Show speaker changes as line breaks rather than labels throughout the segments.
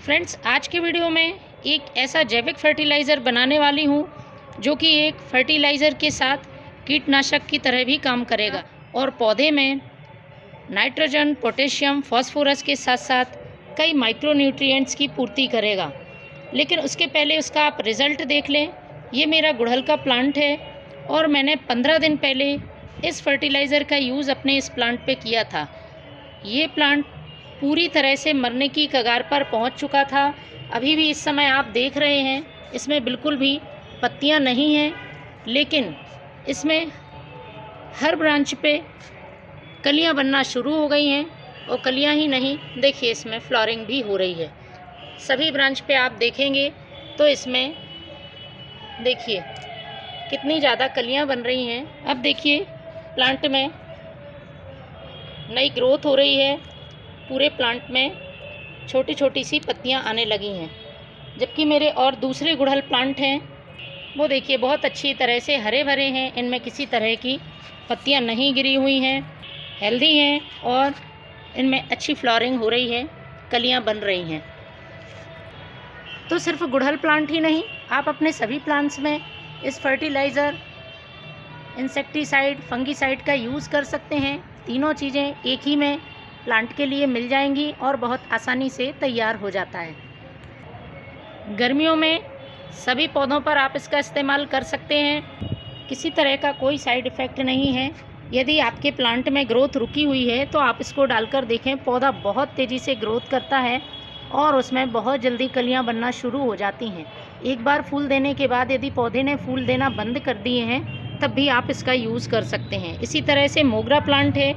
Friends, आज के video में एक ऐसा जैविक फर्टिलाइज़र बनाने वाली हूँ जो कि एक फर्टिलाइज़र के साथ कीटनाशक की तरह भी काम करेगा और पौधे में नाइट्रोजन, पोटेशियम, फास्फोरस के साथ साथ कई माइक्रोन्यूट्रिएंट्स की पूर्ति करेगा। लेकिन उसके पहले उसका आप रिज़ल्ट देख लें। ये मेरा गुड़हल का प्लांट है और मैंने 15 दिन पहले इस फर्टिलाइज़र का यूज़ अपने इस प्लांट पे किया था। ये प्लांट पूरी तरह से मरने की कगार पर पहुंच चुका था। अभी भी इस समय आप देख रहे हैं इसमें बिल्कुल भी पत्तियां नहीं हैं, लेकिन इसमें हर ब्रांच पे कलियां बनना शुरू हो गई हैं। और कलियां ही नहीं, देखिए इसमें फ्लावरिंग भी हो रही है। सभी ब्रांच पे आप देखेंगे तो इसमें देखिए कितनी ज़्यादा कलियां बन रही हैं। अब देखिए प्लांट में नई ग्रोथ हो रही है। पूरे प्लांट में छोटी छोटी सी पत्तियां आने लगी हैं। जबकि मेरे और दूसरे गुड़हल प्लांट हैं वो देखिए बहुत अच्छी तरह से हरे भरे हैं। इनमें किसी तरह की पत्तियां नहीं गिरी हुई हैं, हेल्दी हैं और इनमें अच्छी फ्लावरिंग हो रही है, कलियां बन रही हैं। तो सिर्फ गुड़हल प्लांट ही नहीं, आप अपने सभी प्लांट्स में इस फर्टिलाइज़र, इंसेक्टिसाइड, फंगिसाइड का यूज़ कर सकते हैं। तीनों चीज़ें एक ही में प्लांट के लिए मिल जाएंगी और बहुत आसानी से तैयार हो जाता है। गर्मियों में सभी पौधों पर आप इसका इस्तेमाल कर सकते हैं। किसी तरह का कोई साइड इफ़ेक्ट नहीं है। यदि आपके प्लांट में ग्रोथ रुकी हुई है तो आप इसको डालकर देखें, पौधा बहुत तेज़ी से ग्रोथ करता है और उसमें बहुत जल्दी कलियां बनना शुरू हो जाती हैं। एक बार फूल देने के बाद यदि पौधे ने फूल देना बंद कर दिए हैं तब भी आप इसका यूज़ कर सकते हैं। इसी तरह से मोगरा प्लांट है।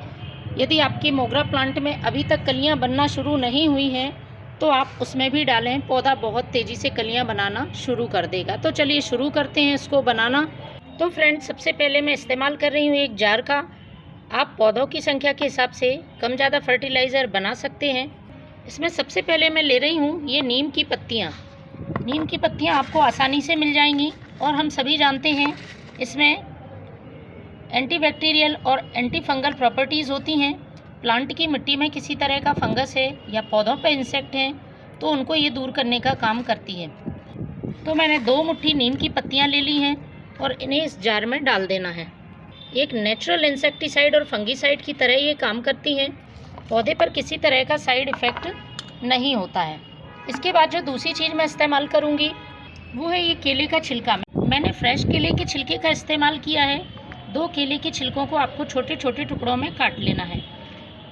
यदि आपकी मोगरा प्लांट में अभी तक कलियां बनना शुरू नहीं हुई हैं तो आप उसमें भी डालें, पौधा बहुत तेज़ी से कलियां बनाना शुरू कर देगा। तो चलिए शुरू करते हैं इसको बनाना। तो फ्रेंड्स, सबसे पहले मैं इस्तेमाल कर रही हूँ एक जार का। आप पौधों की संख्या के हिसाब से कम ज़्यादा फर्टिलाइज़र बना सकते हैं। इसमें सबसे पहले मैं ले रही हूँ ये नीम की पत्तियाँ। नीम की पत्तियाँ आपको आसानी से मिल जाएंगी और हम सभी जानते हैं इसमें एंटीबैक्टीरियल और एंटी फंगल प्रॉपर्टीज़ होती हैं। प्लांट की मिट्टी में किसी तरह का फंगस है या पौधों पर इंसेक्ट हैं तो उनको ये दूर करने का काम करती है। तो मैंने 2 मुट्ठी नीम की पत्तियाँ ले ली हैं और इन्हें इस जार में डाल देना है। एक नेचुरल इंसेक्टिसाइड और फंगिसाइड की तरह ये काम करती हैं। पौधे पर किसी तरह का साइड इफ़ेक्ट नहीं होता है। इसके बाद जो दूसरी चीज़ मैं इस्तेमाल करूँगी वो है ये केले का छिलका। मैंने फ्रेश केले के छिलके का इस्तेमाल किया है। 2 केले के छिलकों को आपको छोटे छोटे टुकड़ों में काट लेना है।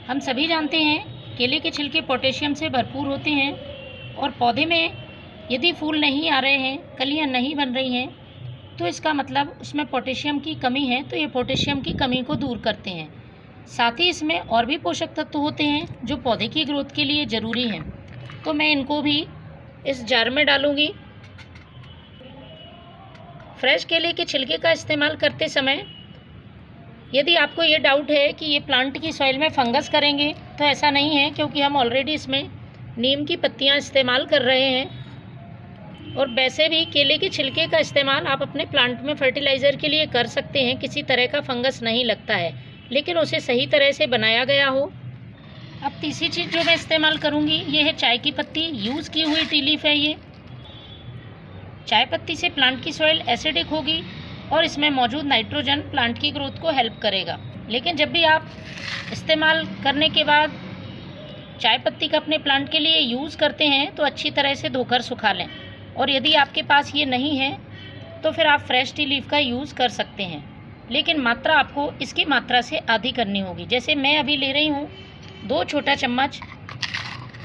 हम सभी जानते हैं केले के छिलके पोटेशियम से भरपूर होते हैं और पौधे में यदि फूल नहीं आ रहे हैं, कलियां नहीं बन रही हैं, तो इसका मतलब उसमें पोटेशियम की कमी है। तो ये पोटेशियम की कमी को दूर करते हैं। साथ ही इसमें और भी पोषक तत्व होते हैं जो पौधे की ग्रोथ के लिए ज़रूरी हैं। तो मैं इनको भी इस जार में डालूँगी। फ्रेश केले के छिलके का इस्तेमाल करते समय यदि आपको ये डाउट है कि ये प्लांट की सॉइल में फंगस करेंगे तो ऐसा नहीं है, क्योंकि हम ऑलरेडी इसमें नीम की पत्तियां इस्तेमाल कर रहे हैं। और वैसे भी केले के छिलके का इस्तेमाल आप अपने प्लांट में फर्टिलाइज़र के लिए कर सकते हैं। किसी तरह का फंगस नहीं लगता है, लेकिन उसे सही तरह से बनाया गया हो। अब तीसरी चीज़ जो मैं इस्तेमाल करूँगी ये है चाय की पत्ती। यूज़ की हुई टी लीफ है ये। चाय पत्ती से प्लांट की सॉइल एसिडिक होगी और इसमें मौजूद नाइट्रोजन प्लांट की ग्रोथ को हेल्प करेगा। लेकिन जब भी आप इस्तेमाल करने के बाद चाय पत्ती का अपने प्लांट के लिए यूज़ करते हैं तो अच्छी तरह से धोकर सुखा लें। और यदि आपके पास ये नहीं है तो फिर आप फ्रेश टी लीफ का यूज़ कर सकते हैं, लेकिन मात्रा आपको इसकी मात्रा से आधी करनी होगी। जैसे मैं अभी ले रही हूँ 2 छोटा चम्मच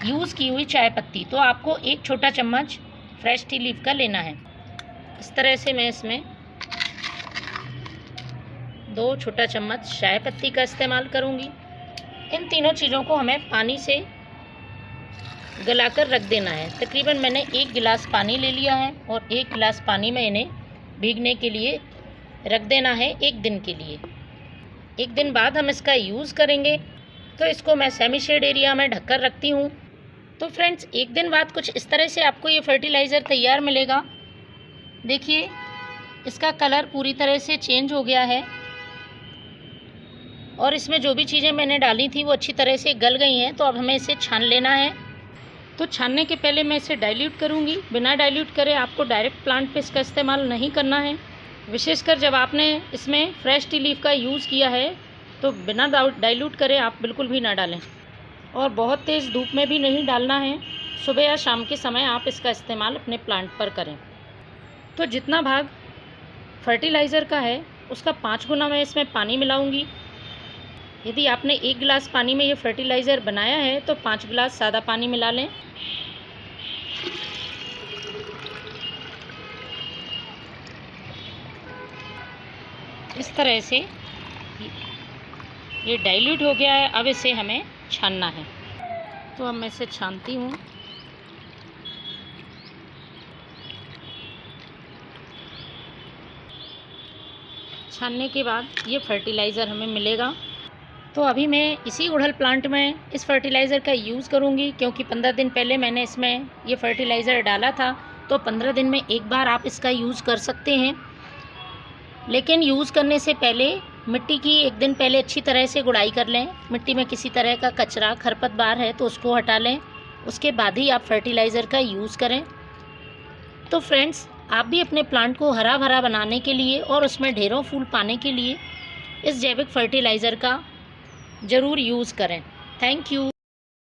यूज़ की हुई चाय पत्ती, तो आपको 1 छोटा चम्मच फ्रेश टी लीफ का लेना है। इस तरह से मैं इसमें 2 छोटा चम्मच चाय पत्ती का इस्तेमाल करूँगी। इन तीनों चीज़ों को हमें पानी से गलाकर रख देना है। तकरीबन मैंने 1 गिलास पानी ले लिया है और 1 गिलास पानी में इन्हें भीगने के लिए रख देना है 1 दिन के लिए। 1 दिन बाद हम इसका यूज़ करेंगे। तो इसको मैं सेमी शेड एरिया में ढककर रखती हूँ। तो फ्रेंड्स, 1 दिन बाद कुछ इस तरह से आपको ये फर्टिलाइज़र तैयार मिलेगा। देखिए इसका कलर पूरी तरह से चेंज हो गया है और इसमें जो भी चीज़ें मैंने डाली थी वो अच्छी तरह से गल गई हैं। तो अब हमें इसे छान लेना है। तो छानने के पहले मैं इसे डाइल्यूट करूँगी। बिना डाइल्यूट करे आपको डायरेक्ट प्लांट पे इसका इस्तेमाल नहीं करना है। विशेषकर जब आपने इसमें फ्रेश टी लीफ का यूज़ किया है तो बिना डाइल्यूट करे आप बिल्कुल भी ना डालें, और बहुत तेज़ धूप में भी नहीं डालना है। सुबह या शाम के समय आप इसका इस्तेमाल अपने प्लांट पर करें। तो जितना भाग फर्टिलाइज़र का है उसका 5 गुना मैं इसमें पानी मिलाऊंगी। यदि आपने 1 गिलास पानी में ये फर्टिलाइज़र बनाया है तो 5 गिलास सादा पानी मिला लें। इस तरह से ये डाइल्यूट हो गया है। अब इसे हमें छानना है। तो अब मैं इसे छानती हूँ। छानने के बाद ये फर्टिलाइज़र हमें मिलेगा। तो अभी मैं इसी गुड़हल प्लांट में इस फर्टिलाइज़र का यूज़ करूँगी, क्योंकि 15 दिन पहले मैंने इसमें ये फर्टिलाइज़र डाला था। तो 15 दिन में एक बार आप इसका यूज़ कर सकते हैं, लेकिन यूज़ करने से पहले मिट्टी की 1 दिन पहले अच्छी तरह से गुड़ाई कर लें। मिट्टी में किसी तरह का कचरा खरपतवार है तो उसको हटा लें, उसके बाद ही आप फर्टिलाइज़र का यूज़ करें। तो फ्रेंड्स, आप भी अपने प्लांट को हरा भरा बनाने के लिए और उसमें ढेरों फूल पाने के लिए इस जैविक फर्टिलाइज़र का ज़रूर यूज़ करें। Thank you.